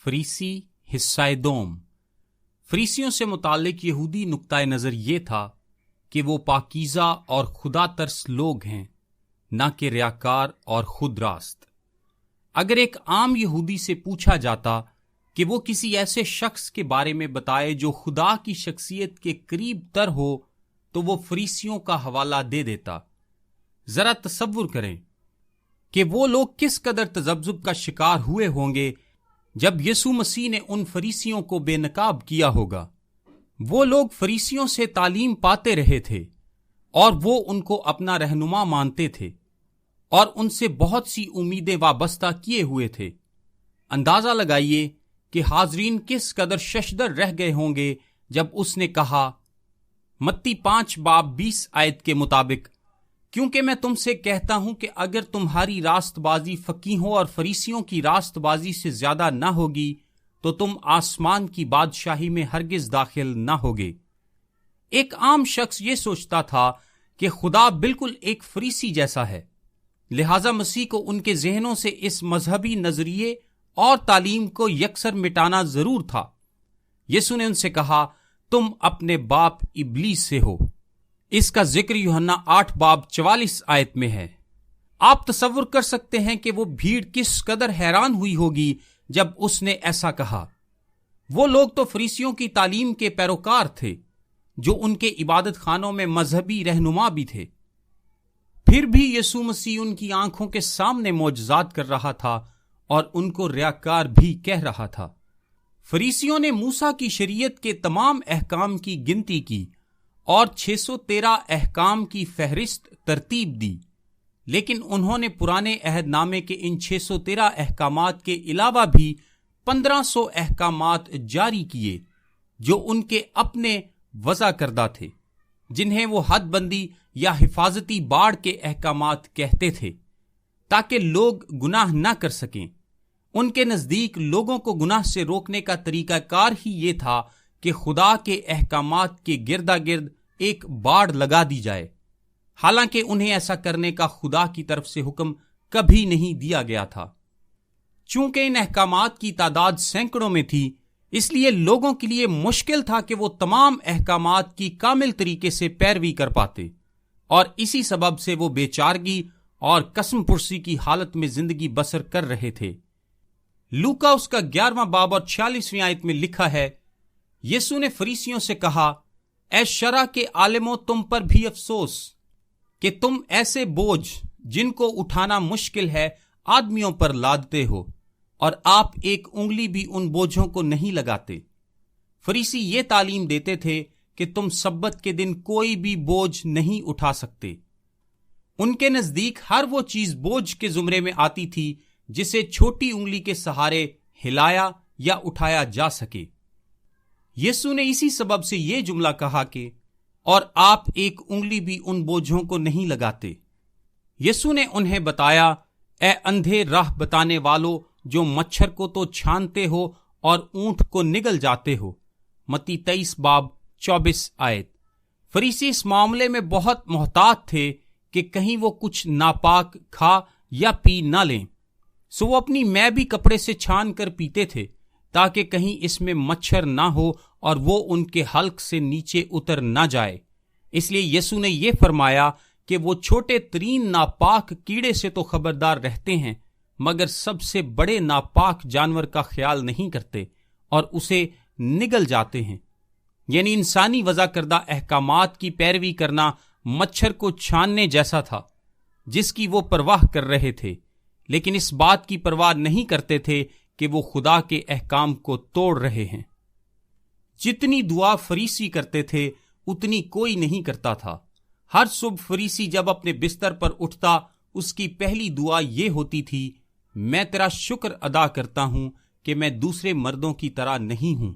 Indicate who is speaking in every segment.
Speaker 1: फरीसी हिस्सा दोम। फरीसियों से मुताल्लिक यहूदी नुक्ता नज़र ये था कि वो पाकीज़ा और खुदा तरस लोग हैं, ना कि रियाकार और खुद रास्त। अगर एक आम यहूदी से पूछा जाता कि वो किसी ऐसे शख्स के बारे में बताए जो खुदा की शख्सियत के करीब तर हो, तो वो फरीसियों का हवाला दे देता। जरा तसव्वुर करें कि वो लोग किस कदर तजब्जुब का शिकार हुए होंगे जब यीशु मसीह ने उन फरीसियों को बेनकाब किया होगा। वो लोग फरीसियों से तालीम पाते रहे थे और वो उनको अपना रहनुमा मानते थे और उनसे बहुत सी उम्मीदें वाबस्ता किए हुए थे। अंदाजा लगाइए कि हाजरीन किस कदर शशदर रह गए होंगे जब उसने कहा, मत्ती 5:20 के मुताबिक, क्योंकि मैं तुमसे कहता हूं कि अगर तुम्हारी रास्तबाजी फकीहों और फरीसियों की रास्तबाजी से ज्यादा ना होगी तो तुम आसमान की बादशाही में हरगिज दाखिल ना होगे। एक आम शख्स ये सोचता था कि खुदा बिल्कुल एक फरीसी जैसा है, लिहाजा मसीह को उनके जहनों से इस मजहबी नजरिए और तालीम को यकसर मिटाना जरूर था। यीशु ने उनसे कहा, तुम अपने बाप इब्लीस से हो। इसका जिक्र यूहन्ना 8:44 में है। आप तसव्वुर कर सकते हैं कि वो भीड़ किस कदर हैरान हुई होगी जब उसने ऐसा कहा। वो लोग तो फरीसियों की तालीम के पैरोकार थे, जो उनके इबादत खानों में मजहबी रहनुमा भी थे। फिर भी यीशु मसीह उनकी आंखों के सामने मौजज़ात कर रहा था और उनको रियाकार भी कह रहा था। फरीसियों ने मूसा की शरीयत के तमाम अहकाम की गिनती की और 613 अहकाम की फहरिस्त तरतीब दी, लेकिन उन्होंने पुराने अहदनामे के इन 613 अहकामात के अलावा भी 1500 अहकामात जारी किए जो उनके अपने वज़ा करदा थे, जिन्हें वो हदबंदी या हिफाजती बाड़ के अहकामात कहते थे, ताकि लोग गुनाह न कर सकें। उनके नज़दीक लोगों को गुनाह से रोकने का तरीकाकार ही ये था कि खुदा के अहकामात के गिरदा गिर्द एक बाड़ लगा दी जाए, हालांकि उन्हें ऐसा करने का खुदा की तरफ से हुक्म कभी नहीं दिया गया था। चूंकि इन अहकामात की तादाद सैकड़ों में थी, इसलिए लोगों के लिए मुश्किल था कि वो तमाम अहकामात की कामिल तरीके से पैरवी कर पाते, और इसी सबब से वो बेचारगी और कसम पुरसी की हालत में जिंदगी बसर कर रहे थे। लूका उसका 11वां बाब और 46वीं आयत में लिखा है, यीशु ने फरीसियों से कहा, ऐ शरा के आलिमों, तुम पर भी अफसोस कि तुम ऐसे बोझ जिनको उठाना मुश्किल है आदमियों पर लादते हो, और आप एक उंगली भी उन बोझों को नहीं लगाते। फरीसी ये तालीम देते थे कि तुम सब्बत के दिन कोई भी बोझ नहीं उठा सकते। उनके नजदीक हर वो चीज बोझ के जुमरे में आती थी जिसे छोटी उंगली के सहारे हिलाया या उठाया जा सके। यीशु ने इसी सबब से यह जुमला कहा कि और आप एक उंगली भी उन बोझों को नहीं लगाते। यीशु ने उन्हें बताया, ए अंधे राह बताने वालों, जो मच्छर को तो छानते हो और ऊंट को निगल जाते हो। मत्ती 23:24। फरीसी इस मामले में बहुत मोहतात थे कि कहीं वो कुछ नापाक खा या पी ना लें, सो वो अपनी मैं भी कपड़े से छान कर पीते थे ताकि कहीं इसमें मच्छर ना हो और वो उनके हल्क से नीचे उतर ना जाए। इसलिए यीशु ने यह फरमाया कि वो छोटे तरीन नापाक कीड़े से तो खबरदार रहते हैं, मगर सबसे बड़े नापाक जानवर का ख्याल नहीं करते और उसे निगल जाते हैं। यानी इंसानी वज़ा करदा अहकामात की पैरवी करना मच्छर को छानने जैसा था, जिसकी वो परवाह कर रहे थे, लेकिन इस बात की परवाह नहीं करते थे कि वो खुदा के अहकाम को तोड़ रहे हैं। जितनी दुआ फरीसी करते थे उतनी कोई नहीं करता था। हर सुबह फरीसी जब अपने बिस्तर पर उठता, उसकी पहली दुआ ये होती थी, मैं तेरा शुक्र अदा करता हूं कि मैं दूसरे मर्दों की तरह नहीं हूं।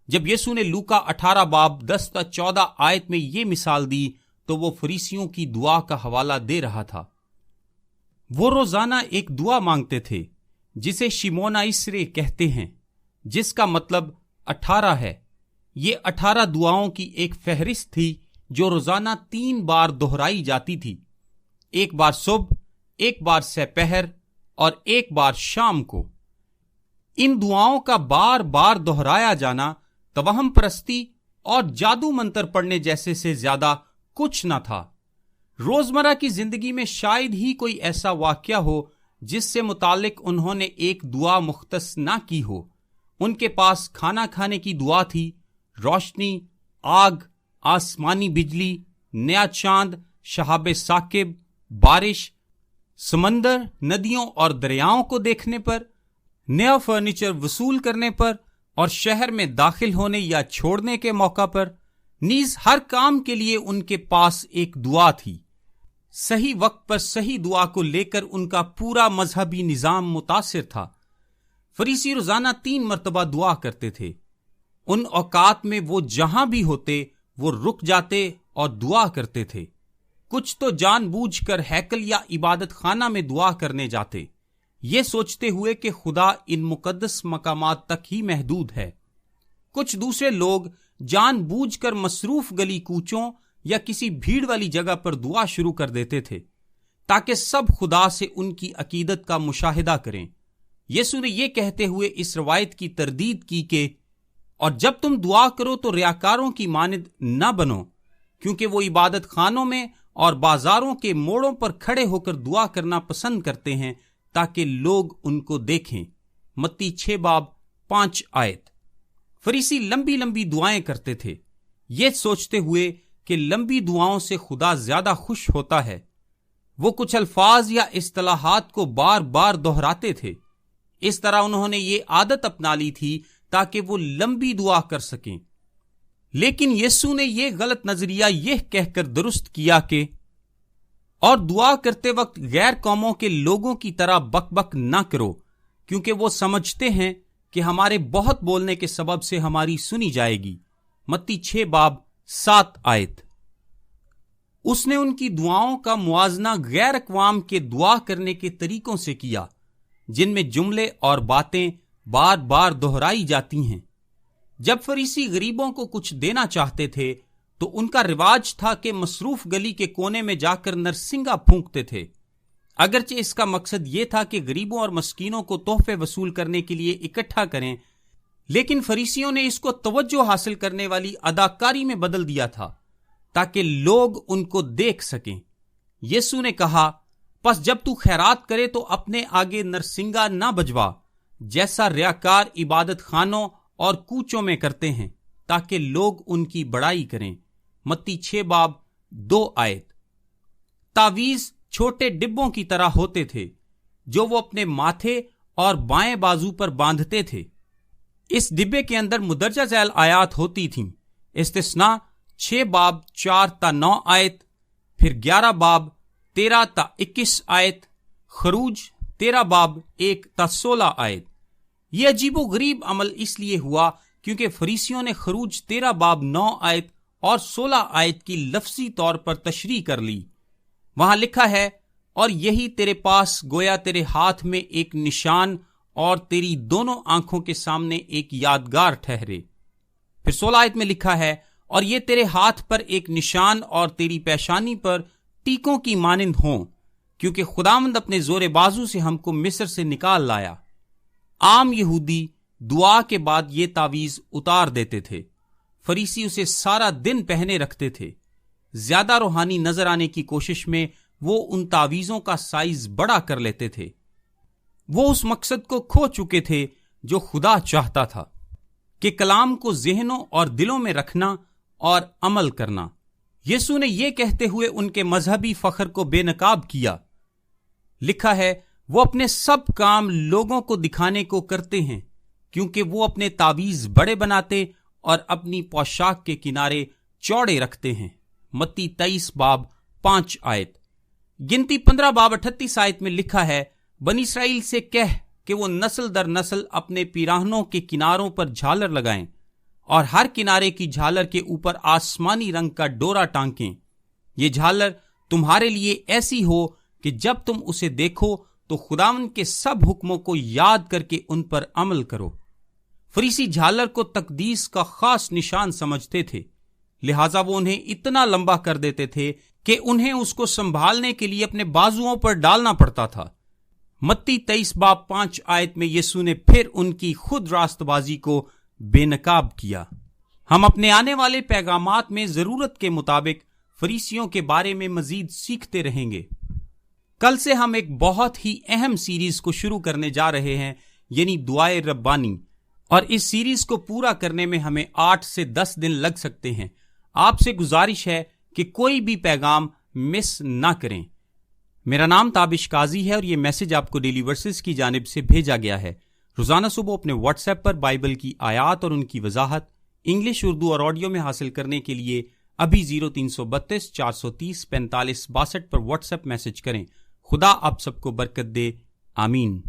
Speaker 1: जब यीशु ने लूका 18:10-14 में ये मिसाल दी तो वो फरीसियों की दुआ का हवाला दे रहा था। वो रोजाना एक दुआ मांगते थे जिसे शिमोना इसरे कहते हैं, जिसका मतलब 18 है। ये 18 दुआओं की एक फहरिस्त थी जो रोजाना 3 बार दोहराई जाती थी, एक बार सुबह, एक बार सपहर और एक बार शाम को। इन दुआओं का बार बार दोहराया जाना तवहम परस्ती और जादू मंत्र पढ़ने जैसे से ज्यादा कुछ न था। रोजमर्रा की जिंदगी में शायद ही कोई ऐसा वाकया हो जिससे मुतालिक उन्होंने एक दुआ मुख्तस ना की हो। उनके पास खाना खाने की दुआ थी, रोशनी, आग, आसमानी बिजली, नया चांद, शहाबे साकिब, बारिश, समंदर, नदियों और दरियाओं को देखने पर, नया फर्नीचर वसूल करने पर और शहर में दाखिल होने या छोड़ने के मौका पर। नीज हर काम के लिए उनके पास एक दुआ थी। सही वक्त पर सही दुआ को लेकर उनका पूरा मजहबी निजाम मुतासिर था। फरीसी रोजाना 3 मरतबा दुआ करते थे। उन औकात में वो जहां भी होते वो रुक जाते और दुआ करते थे। कुछ तो जानबूझकर हैकल या इबादत खाना में दुआ करने जाते, ये सोचते हुए कि खुदा इन मुकद्दस मकामात तक ही महदूद है। कुछ दूसरे लोग जानबूझकर मसरूफ गली कूचों या किसी भीड़ वाली जगह पर दुआ शुरू कर देते थे ताकि सब खुदा से उनकी अकीदत का मुशाहिदा करें। यीशु ने यह कहते हुए इस रवायत की तरदीद की कि और जब तुम दुआ करो तो रियाकारों की मानद न बनो, क्योंकि वो इबादत खानों में और बाजारों के मोड़ों पर खड़े होकर दुआ करना पसंद करते हैं ताकि लोग उनको देखें। मत्ती 6:5 आयत। फरीसी लंबी लंबी दुआएं करते थे, ये सोचते हुए कि लंबी दुआओं से खुदा ज्यादा खुश होता है। वो कुछ अल्फाज या इस्तिलाहात को बार बार दोहराते थे। इस तरह उन्होंने ये आदत अपना ली थी ताकि वो लंबी दुआ कर सकें। लेकिन यीशु ने यह गलत नजरिया यह कहकर दुरुस्त किया कि और दुआ करते वक्त गैर कौमों के लोगों की तरह बकबक ना करो, क्योंकि वो समझते हैं कि हमारे बहुत बोलने के सबब से हमारी सुनी जाएगी। मत्ती 6:7 आयत। उसने उनकी दुआओं का मुआजना गैर अक़वाम के दुआ करने के तरीकों से किया, जिनमें जुमले और बातें बार बार दोहराई जाती हैं। जब फरीसी गरीबों को कुछ देना चाहते थे तो उनका रिवाज था कि मसरूफ गली के कोने में जाकर नरसिंगा फूंकते थे। अगरचे इसका मकसद यह था कि गरीबों और मस्कीनों को तोहफे वसूल करने के लिए इकट्ठा करें, लेकिन फरीसियों ने इसको तवज्जो हासिल करने वाली अदाकारी में बदल दिया था ताकि लोग उनको देख सकें। यीशु ने कहा, बस जब तू खैरात करे तो अपने आगे नरसिंगा ना बजवा, जैसा रियाकार इबादत खानों और कूचों में करते हैं, ताकि लोग उनकी बड़ाई करें। मत्ती 6:2 आयत। तावीज छोटे डिब्बों की तरह होते थे जो वो अपने माथे और बाएं बाजू पर बांधते थे। इस डिब्बे के अंदर मुदरजा झैल आयात होती थीं। इस्तिस्ना 6:4-9 आयत, फिर 11:13-21 आयत, खरूज 13:1-16 आयत। यह अजीबो गरीब अमल इसलिए हुआ क्योंकि फरीसियों ने खरूज 13:9 आयत और 16 आयत की लफ्जी तौर पर तशरीह कर ली। वहां लिखा है, और यही तेरे पास गोया तेरे हाथ में एक निशान और तेरी दोनों आंखों के सामने एक यादगार ठहरे। फिर 16 आयत में लिखा है, और ये तेरे हाथ पर एक निशान और तेरी पेशानी पर टीकों की मानिंद हों, क्योंकि खुदावंद अपने जोरे बाजू से हमको मिस्र से निकाल लाया। आम यहूदी दुआ के बाद ये तावीज उतार देते थे। फरीसी उसे सारा दिन पहने रखते थे। ज्यादा रूहानी नजर आने की कोशिश में वो उन तावीजों का साइज बड़ा कर लेते थे। वो उस मकसद को खो चुके थे जो खुदा चाहता था कि कलाम को ज़हनों और दिलों में रखना और अमल करना। यीशु ने यह कहते हुए उनके मजहबी फख्र को बेनकाब किया। लिखा है, वो अपने सब काम लोगों को दिखाने को करते हैं, क्योंकि वो अपने तावीज बड़े बनाते और अपनी पोशाक के किनारे चौड़े रखते हैं। मत्ती 23:5 आयत। गिनती 15:38 आयत में लिखा है, बनी इसराइल से कह कि वो नस्ल दर नस्ल अपने पिराहनों के किनारों पर झालर लगाएं और हर किनारे की झालर के ऊपर आसमानी रंग का डोरा टांकें। ये झालर तुम्हारे लिए ऐसी हो कि जब तुम उसे देखो तो खुदावंद के सब हुक्मों को याद करके उन पर अमल करो। फरीसी झालर को तकदीस का खास निशान समझते थे, लिहाजा वो उन्हें इतना लंबा कर देते थे कि उन्हें उसको संभालने के लिए अपने बाजुओं पर डालना पड़ता था। متی 23:5 میں یسوع نے پھر ان کی خود راست بازی کو بے نقاب کیا۔ ہم اپنے آنے والے پیغامات میں ضرورت کے مطابق فریسیوں کے بارے میں مزید سیکھتے رہیں گے۔ کل سے ہم ایک بہت ہی اہم سیریز کو شروع کرنے جا رہے ہیں، یعنی دعائے ربانی، اور اس سیریز کو پورا کرنے میں ہمیں 8 سے 10 دن لگ سکتے ہیں۔ آپ سے گزارش ہے کہ کوئی بھی پیغام مس نہ کریں۔ میرا نام تابش قاضی ہے اور یہ میسج آپ کو ڈیلی ورسز کی جانب سے بھیجا گیا ہے۔ روزانہ صبح اپنے واٹس ایپ پر بائبل کی آیات اور ان کی وضاحت انگلش، اردو اور آڈیو میں حاصل کرنے کے لیے ابھی 0332 430 45 62 پر واٹس ایپ میسج کریں۔ خدا آپ سب کو برکت دے، آمین۔